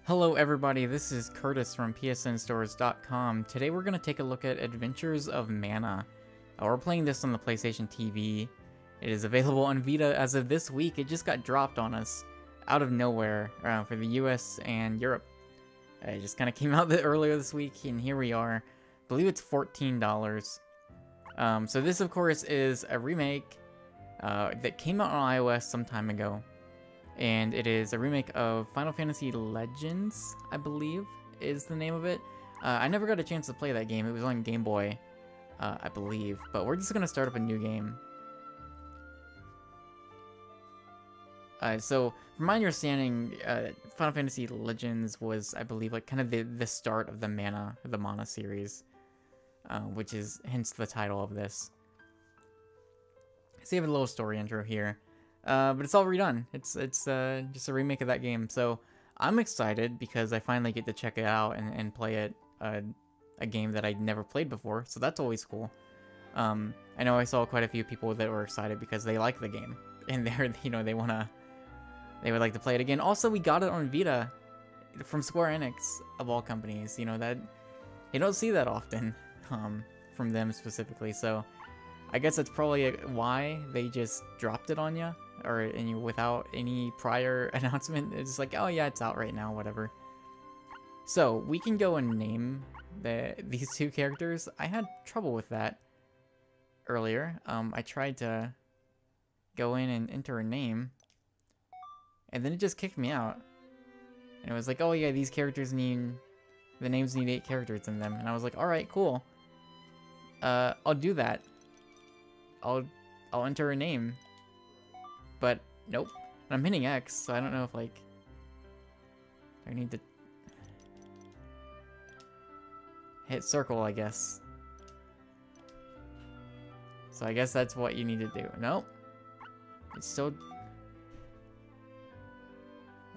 Hello everybody, this is Curtis from PSNStores.com. Today we're going to take a look at Adventures of Mana. We're playing this on the PlayStation TV. It is available on Vita as of this week. It just got dropped on us out of nowhere for the US and Europe. It just kind of came out earlier this week, and here we are. I believe it's $14. So this, of course, is a remake that came out on iOS some time ago. And it is a remake of Final Fantasy Legends, I believe, is the name of it. I never got a chance to play that game. It was on Game Boy, I believe. But we're just going to start up a new game. So, from my understanding, Final Fantasy Legends was, I believe, like kind of the start of the Mana series. Which is hence the title of this. So you have a little story intro here. But it's all redone. It's just a remake of that game. So I'm excited because I finally get to check it out and play it, a game that I'd never played before. So that's always cool. I know I saw quite a few people that were excited because they like the game and they would like to play it again. Also, we got it on Vita from Square Enix of all companies. That you don't see that often from them specifically. So I guess that's probably why they just dropped it on you. Or without any prior announcement. It's like, oh yeah, it's out right now, whatever. So we can go and name these two characters. I had trouble with that earlier. I tried to go in and enter a name, and then it just kicked me out. And it was like, oh yeah, these characters the names need 8 characters in them. And I was like, all right, cool. I'll do that. I'll enter a name. But, nope. I'm hitting X, so I don't know if, I need to hit circle, I guess. So I guess that's what you need to do. Nope. It's still...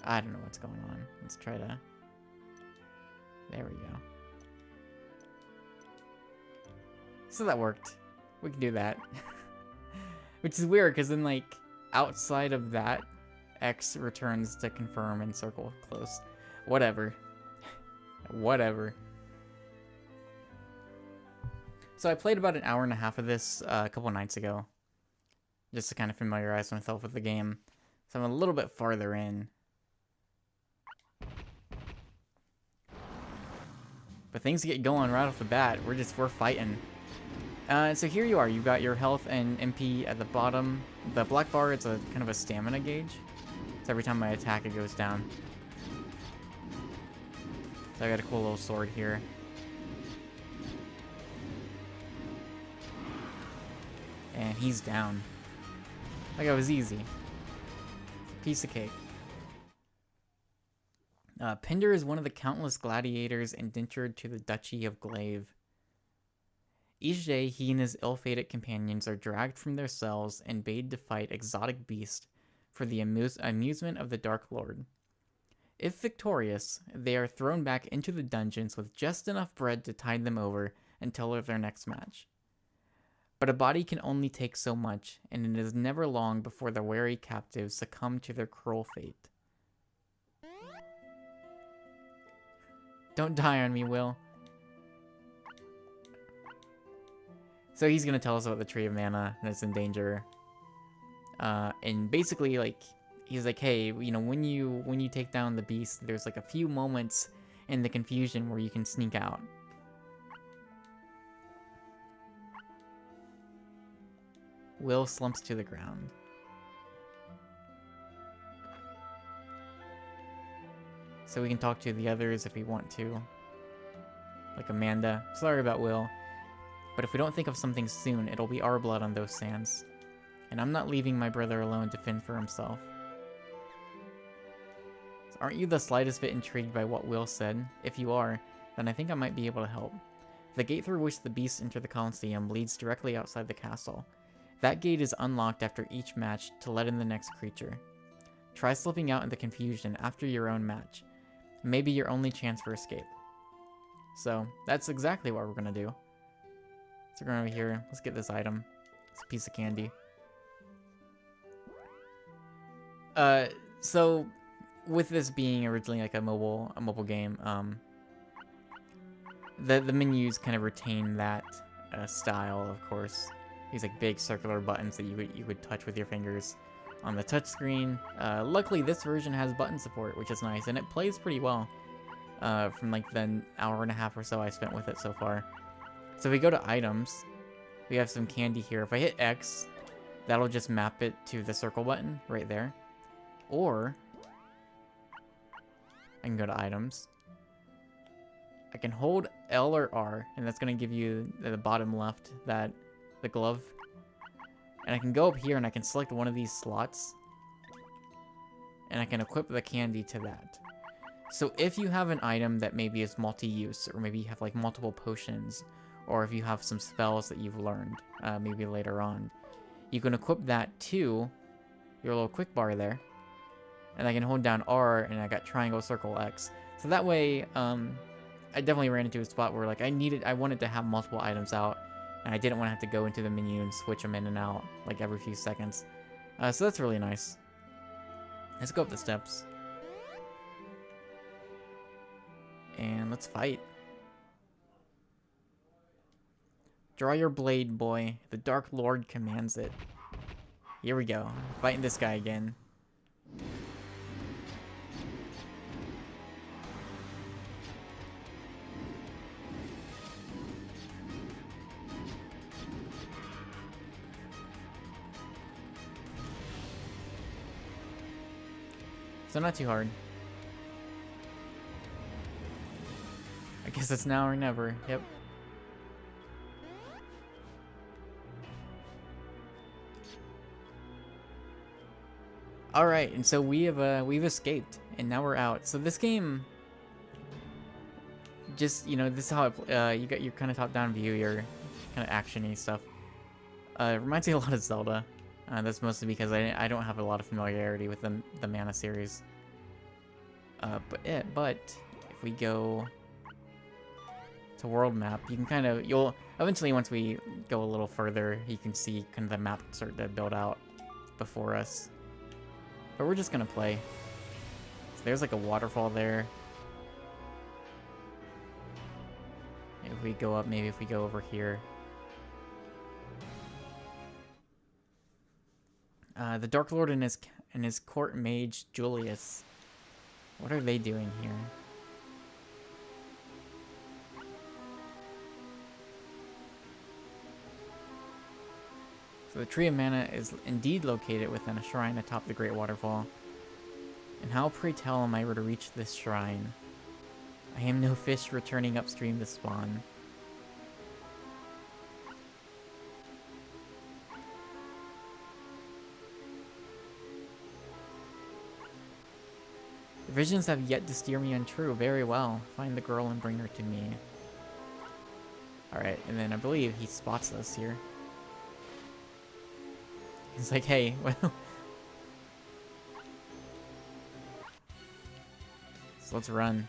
I don't know what's going on. Let's try to... There we go. So that worked. We can do that. Which is weird, because then, outside of that, X returns to confirm and circle close. Whatever. Whatever. So I played about an hour and a half of this a couple nights ago. Just to kind of familiarize myself with the game. So I'm a little bit farther in. But things get going right off the bat. We're fighting. So here you are. You've got your health and MP at the bottom. The black bar is a kind of a stamina gauge. So every time I attack, it goes down. So I got a cool little sword here. And he's down. Like, it was easy. Piece of cake. Pinder is one of the countless gladiators indentured to the Duchy of Glaive. Each day, he and his ill-fated companions are dragged from their cells and bade to fight exotic beasts for the amusement of the Dark Lord. If victorious, they are thrown back into the dungeons with just enough bread to tide them over until their next match. But a body can only take so much, and it is never long before the wary captives succumb to their cruel fate. Don't die on me, Will. So he's going to tell us about the Tree of Mana, and it's in danger. And basically, he's like, hey, when you take down the beast, there's, a few moments in the confusion where you can sneak out. Will slumps to the ground. So we can talk to the others if we want to. Like Amanda. Sorry about Will. But if we don't think of something soon, it'll be our blood on those sands. And I'm not leaving my brother alone to fend for himself. So aren't you the slightest bit intrigued by what Will said? If you are, then I think I might be able to help. The gate through which the beasts enter the Colosseum leads directly outside the castle. That gate is unlocked after each match to let in the next creature. Try slipping out in the confusion after your own match. Maybe your only chance for escape. So, that's exactly what we're gonna do. So we're over here. Let's get this item. It's a piece of candy. So with this being originally like a mobile game, the menus kind of retain that style, of course. These like big circular buttons that you would touch with your fingers on the touch screen. Luckily, this version has button support, which is nice, and it plays pretty well from like the hour and a half or so I spent with it so far. So if we go to items, we have some candy here. If I hit X, that'll just map it to the circle button right there. Or I can go to items. I can hold L or R, and that's going to give you the bottom left, the glove. And I can go up here and I can select one of these slots, and I can equip the candy to that. So if you have an item that maybe is multi-use, or maybe you have like multiple potions, or if you have some spells that you've learned, maybe later on, you can equip that to your little quick bar there. And I can hold down R, and I got triangle, circle, X. So that way, I definitely ran into a spot where like I wanted to have multiple items out, and I didn't want to have to go into the menu and switch them in and out like every few seconds. So that's really nice. Let's go up the steps. And let's fight. Draw your blade, boy. The Dark Lord commands it. Here we go. Fighting this guy again. So not too hard. I guess it's now or never. Yep. All right, and so we've escaped, and now we're out. So this game, just this is how you got your kind of top-down view, your kind of actiony stuff. It reminds me a lot of Zelda. That's mostly because I don't have a lot of familiarity with the Mana series. But if we go to world map, you can you'll eventually, once we go a little further, you can see kind of the map start to build out before us. But we're just gonna play. So there's like a waterfall there. If we go up, maybe if we go over here. The Dark Lord and his court mage Julius. What are they doing here? So the Tree of Mana is indeed located within a shrine atop the Great Waterfall. And how, pray tell, am I to reach this shrine? I am no fish returning upstream to spawn. The visions have yet to steer me untrue. Very well. Find the girl and bring her to me. Alright, and then I believe he spots us here. He's like, hey, well... So let's run.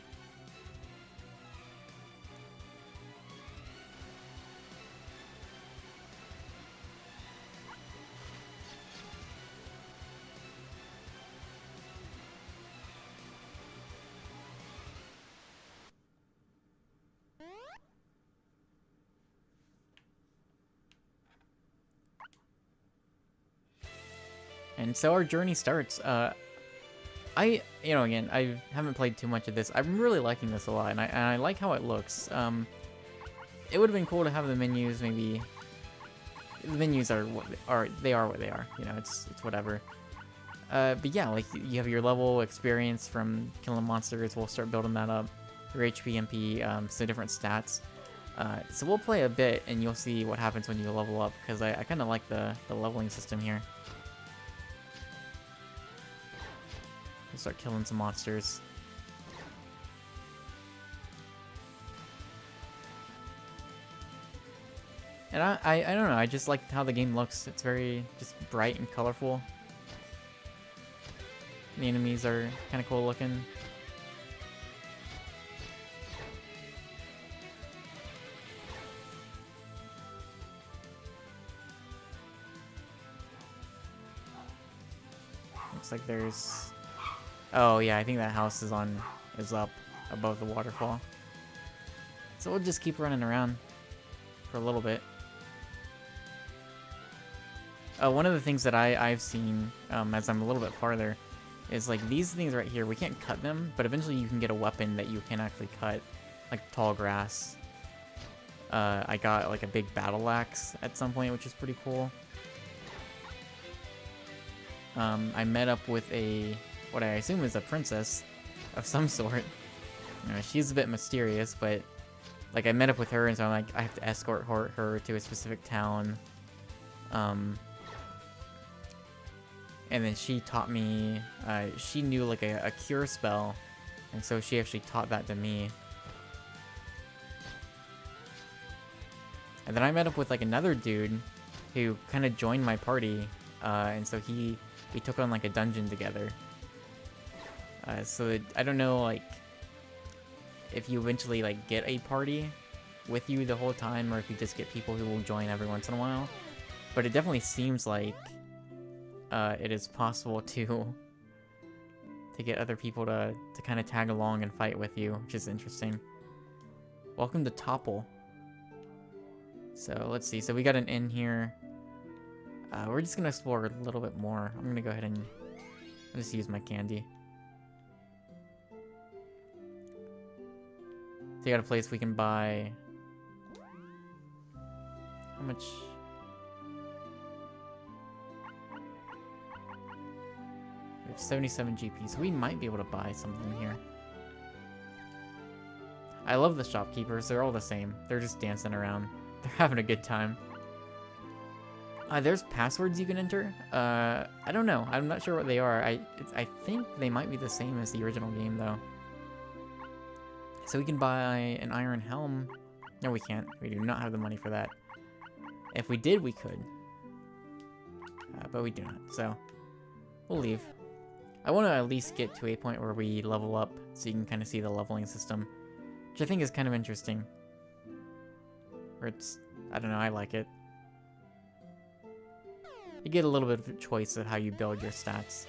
And so our journey starts. Again, I haven't played too much of this. I'm really liking this a lot, and I like how it looks. It would have been cool to have the menus, maybe. The menus are what they are. It's whatever. But yeah, like you have your level experience from killing monsters. We'll start building that up. Your HP, MP, so different stats. So we'll play a bit, and you'll see what happens when you level up, because I kind of like the leveling system here. We'll start killing some monsters. And I don't know, I just like how the game looks. It's very just bright and colorful. The enemies are kind of cool looking. Looks like there's Oh yeah, I think that house is up above the waterfall. So we'll just keep running around for a little bit. One of the things that I've seen as I'm a little bit farther is like these things right here. We can't cut them, but eventually you can get a weapon that you can actually cut, like tall grass. I got like a big battle axe at some point, which is pretty cool. I met up with what I assume is a princess of some sort. She's a bit mysterious, but like I met up with her, and so I'm like, I have to escort her to a specific town. And then she taught me, she knew like a cure spell, and so she actually taught that to me. And then I met up with like another dude who kind of joined my party, and so we took on like a dungeon together. So I don't know like if you eventually like get a party with you the whole time, or if you just get people who will join every once in a while. But it definitely seems like it is possible to get other people to kind of tag along and fight with you, which is interesting. Welcome to Topple. So let's see. So we got an inn here. We're just gonna explore a little bit more. I'm gonna go ahead and just use my candy. So you got a place we can buy. How much? We have 77 GP, so we might be able to buy something here. I love the shopkeepers. They're all the same. They're just dancing around. They're having a good time. There's passwords you can enter. I don't know. I'm not sure what they are. I think they might be the same as the original game, though. So we can buy an iron helm. No, we can't. We do not have the money for that. If we did, we could. But we do not. So we'll leave. I want to at least get to a point where we level up, so you can kind of see the leveling system, which I think is kind of interesting. Or it's, I don't know, I like it. You get a little bit of a choice of how you build your stats.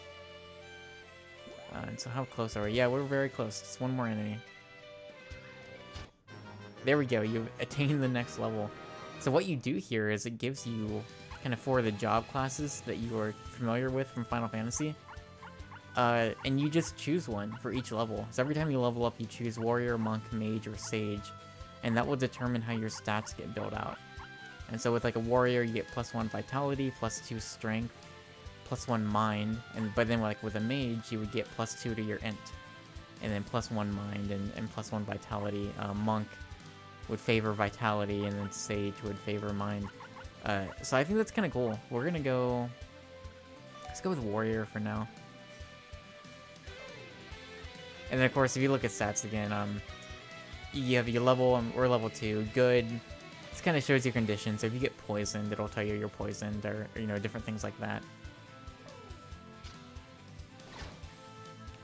And so how close are we? Yeah, we're very close. Just one more enemy. There we go. You've attained the next level. So what you do here is it gives you kind of 4 of the job classes that you are familiar with from Final Fantasy. And you just choose one for each level. So every time you level up, you choose Warrior, Monk, Mage, or Sage. And that will determine how your stats get built out. And so with like a Warrior, you get +1 Vitality, +2 Strength, +1 Mind. But then like with a Mage, you would get +2 to your Int. And then +1 Mind and +1 Vitality. Monk would favor Vitality, and then Sage would favor Mind. So I think that's kind of cool. We're gonna go... Let's go with Warrior for now. And then of course, if you look at stats again, you have your level, we're level 2, good. This kind of shows your condition, so if you get poisoned, it'll tell you you're poisoned, or you know, different things like that.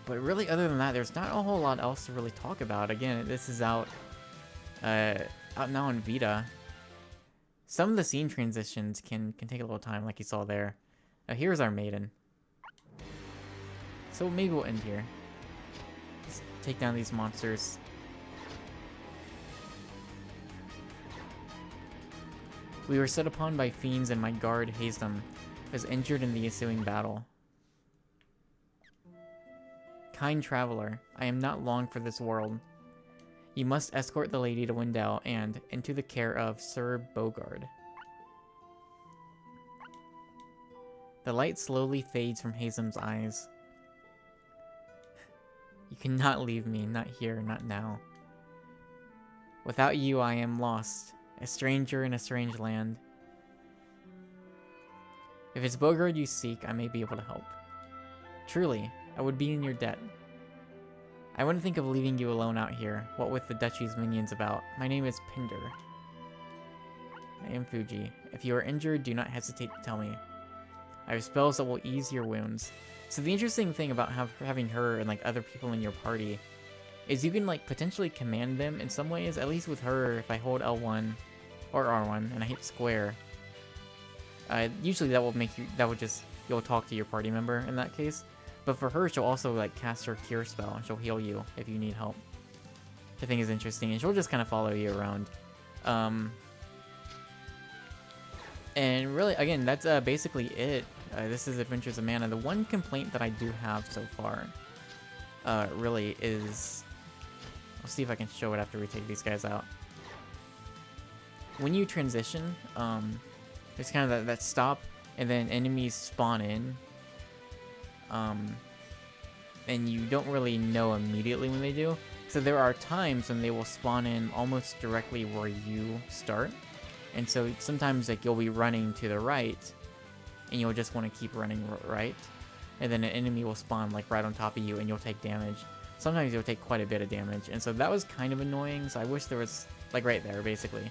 But really, other than that, there's not a whole lot else to really talk about. Again, this is out now on Vita. Some of the scene transitions can take a little time, like you saw there. Here's our maiden. So maybe we'll end here. Just take down these monsters. We were set upon by fiends, and my guard, Hastem, was injured in the ensuing battle. Kind traveler, I am not long for this world. You must escort the lady to Windell and into the care of Sir Bogard. The light slowly fades from Hasem's eyes. You cannot leave me, not here, not now. Without you, I am lost, a stranger in a strange land. If it's Bogard you seek, I may be able to help. Truly, I would be in your debt. I wouldn't think of leaving you alone out here, what with the Duchy's minions about. My name is Pinder. I am Fuji. If you are injured, do not hesitate to tell me. I have spells that will ease your wounds. So the interesting thing about having her and like other people in your party is you can like potentially command them in some ways. At least with her, if I hold L1 or R1 and I hit square, usually that will make you, you'll talk to your party member in that case. But for her, she'll also like cast her cure spell, and she'll heal you if you need help. Which I think is interesting, and she'll just kind of follow you around. And really, again, that's basically it. This is Adventures of Mana. The one complaint that I do have so far, really is... I'll see if I can show it after we take these guys out. When you transition, there's kind of that stop, and then enemies spawn in. And you don't really know immediately when they do. So there are times when they will spawn in almost directly where you start. And so sometimes like you'll be running to the right, and you'll just want to keep running right. And then an enemy will spawn like right on top of you, and you'll take damage. Sometimes you'll take quite a bit of damage. And so that was kind of annoying, so I wish there was, like right there basically.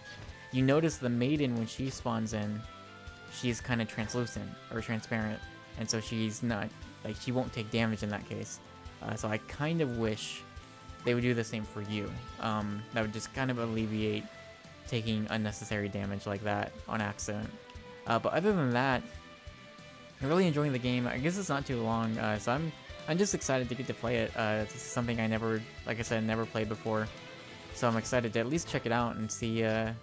You notice the maiden, when she spawns in, she's kind of translucent, or transparent. And so she's not, like she won't take damage in that case. So I kind of wish they would do the same for you. That would just kind of alleviate taking unnecessary damage like that on accident. But other than that, I'm really enjoying the game. I guess it's not too long, so I'm just excited to get to play it. This is something I never, like I said, never played before. So I'm excited to at least check it out and see if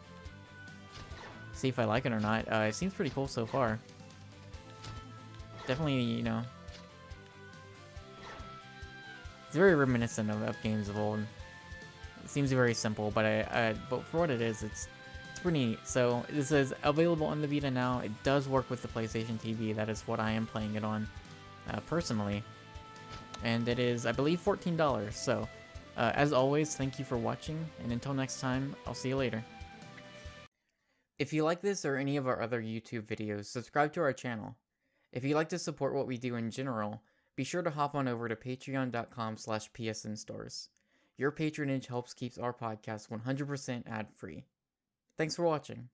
I like it or not. It seems pretty cool so far. Definitely, you know, it's very reminiscent of games of old. It seems very simple, but but for what it is, it's pretty neat. So this is available on the Vita now. It does work with the PlayStation TV. That is what I am playing it on, personally. And it is, I believe, $14. So, as always, thank you for watching, and until next time, I'll see you later. If you like this or any of our other YouTube videos, subscribe to our channel. If you'd like to support what we do in general, be sure to hop on over to patreon.com/PSNStores. Your patronage helps keep our podcast 100% ad-free. Thanks for watching.